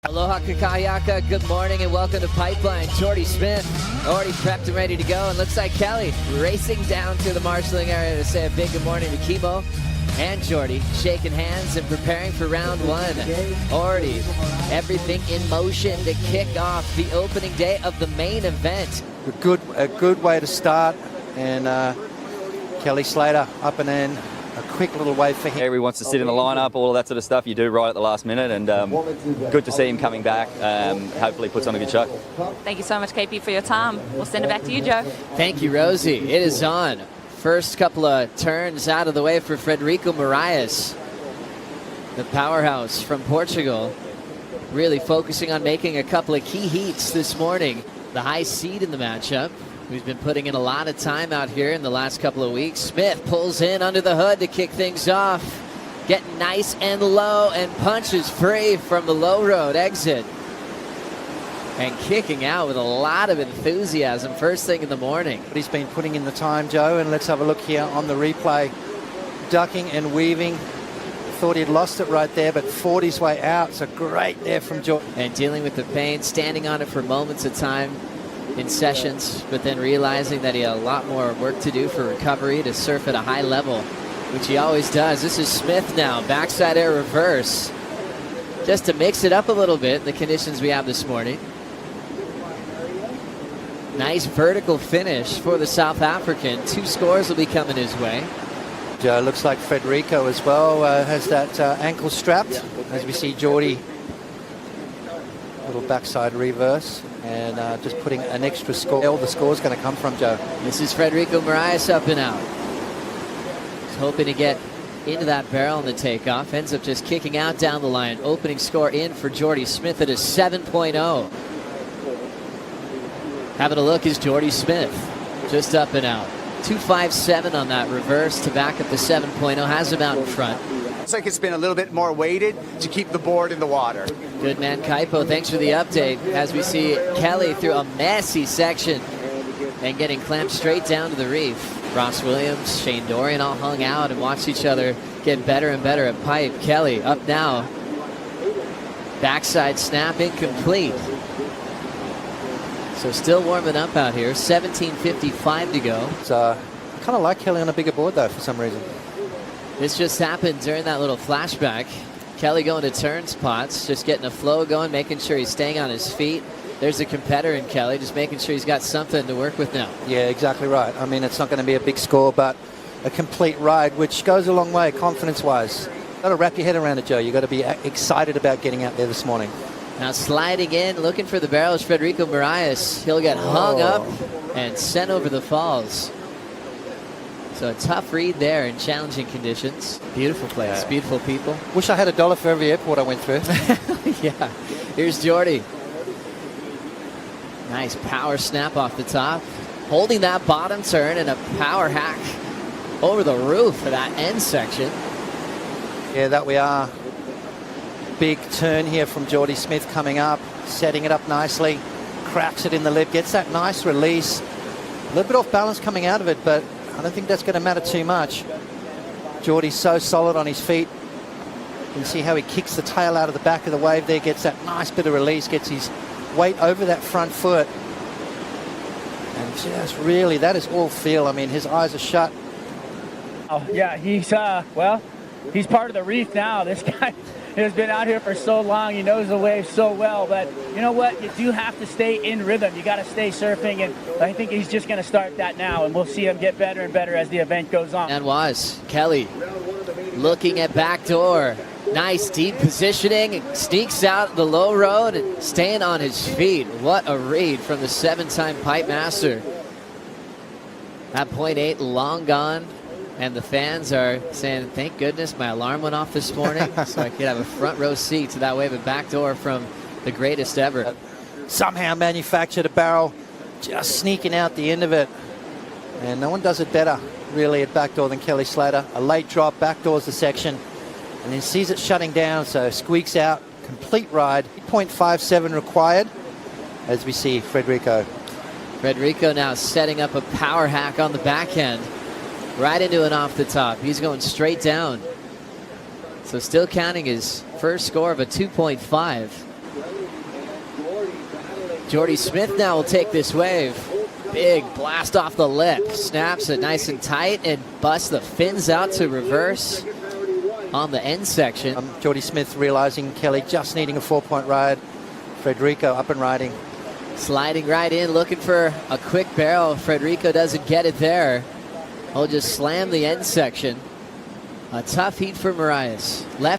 Aloha kakayaka, good morning and welcome to Pipeline. Jordy Smith already prepped and ready to go, and looks like Kelly racing down to the marshalling area to say a big good morning to Kimo and Jordy, shaking hands and preparing for round one. Already everything in motion to kick off the opening day of the main event. A good way to start, and Kelly Slater up and in. A quick little wave for him. Everyone wants to sit in the lineup, all of that sort of stuff you do right at the last minute, and good to see him coming back. Hopefully puts on a good show. Thank you so much, KP, for your time. We'll send it back to you, Joe. Thank you, Rosie. It is on. First couple of turns out of the way for Frederico Moraes, the powerhouse from Portugal, really focusing on making a couple of key heats this morning. The high seed in the matchup, who's been putting in a lot of time out here in the last couple of weeks. Smith pulls in under the hood to kick things off. Getting nice and low and punches free from the low road exit. And kicking out with a lot of enthusiasm first thing in the morning. But he's been putting in the time, Joe, and let's have a look here on the replay. Ducking and weaving. Thought he'd lost it right there, but fought his way out. So great there from Jordan. And dealing with the pain, standing on it for moments at time in sessions, but then realizing that he had a lot more work to do for recovery to surf at a high level, which he always does. This is Smith now, backside air reverse, just to mix it up a little bit in the conditions we have this morning. Nice vertical finish for the South African. 2 scores will be coming his way. Joe, looks like Frederico as well has that ankle strapped, as we see Jordy. Little backside reverse, and just putting an extra score. All the score's going to come from, Joe. This is Frederico Moraes up and out. He's hoping to get into that barrel in the takeoff. Ends up just kicking out down the line. Opening score in for Jordy Smith at a 7.0. Having a look is Jordy Smith. Just up and out. 2.57 on that reverse to back up the 7.0. Has him out in front. Looks like it's been a little bit more weighted to keep the board in the water. Good man, Kaipo. Thanks for the update. As we see Kelly through a messy section and getting clamped straight down to the reef. Ross Williams, Shane Dorian all hung out and watched each other get better and better at pipe. Kelly up now. Backside snap incomplete. So still warming up out here. 17:55 to go. So I kind of like Kelly on a bigger board though for some reason. This just happened during that little flashback. Kelly going to turn spots, just getting a flow going, making sure he's staying on his feet. There's a competitor in Kelly, just making sure he's got something to work with now. Yeah, exactly right. I mean, it's not going to be a big score, but a complete ride, which goes a long way confidence-wise. Got to wrap your head around it, Joe. You've got to be excited about getting out there this morning. Now sliding in, looking for the barrel is Frederico Moraes. He'll get hung up and sent over the falls. So a tough read there in challenging conditions. Beautiful place, beautiful people. Wish I had $1 for every airport I went through. Yeah, here's Jordy. Nice power snap off the top. Holding that bottom turn and a power hack over the roof for that end section. Yeah, that we are. Big turn here from Jordy Smith coming up, setting it up nicely. Cracks it in the lip, gets that nice release. A little bit off balance coming out of it, but I don't think that's going to matter too much. Jordy's so solid on his feet. You can see how he kicks the tail out of the back of the wave there, gets that nice bit of release, gets his weight over that front foot. And just really, that is all feel. I mean, his eyes are shut. Oh, yeah, he's part of the reef now. This guy has been out here for so long. He knows the wave so well. But you know what? You do have to stay in rhythm. You got to stay surfing. And I think he's just going to start that now. And we'll see him get better and better as the event goes on. And was Kelly looking at backdoor. Nice deep positioning. Sneaks out the low road and staying on his feet. What a read from the 7-time pipe master. That .8 long gone. And the fans are saying, thank goodness my alarm went off this morning so I could have a front row seat to that wave of backdoor from the greatest ever. Somehow manufactured a barrel, just sneaking out the end of it. And no one does it better, really, at backdoor than Kelly Slater. A late drop, backdoors the section, and then sees it shutting down, so squeaks out, complete ride. 8.57 required, as we see Frederico. Frederico now setting up a power hack on the backhand. Right into it off the top. He's going straight down. So still counting his first score of a 2.5. Jordy Smith now will take this wave. Big blast off the lip. Snaps it nice and tight and busts the fins out to reverse on the end section. Jordy Smith realizing Kelly just needing a 4-point ride. Frederico up and riding. Sliding right in, looking for a quick barrel. Frederico doesn't get it there. He'll just slam the end section. A tough heat for Marias. Left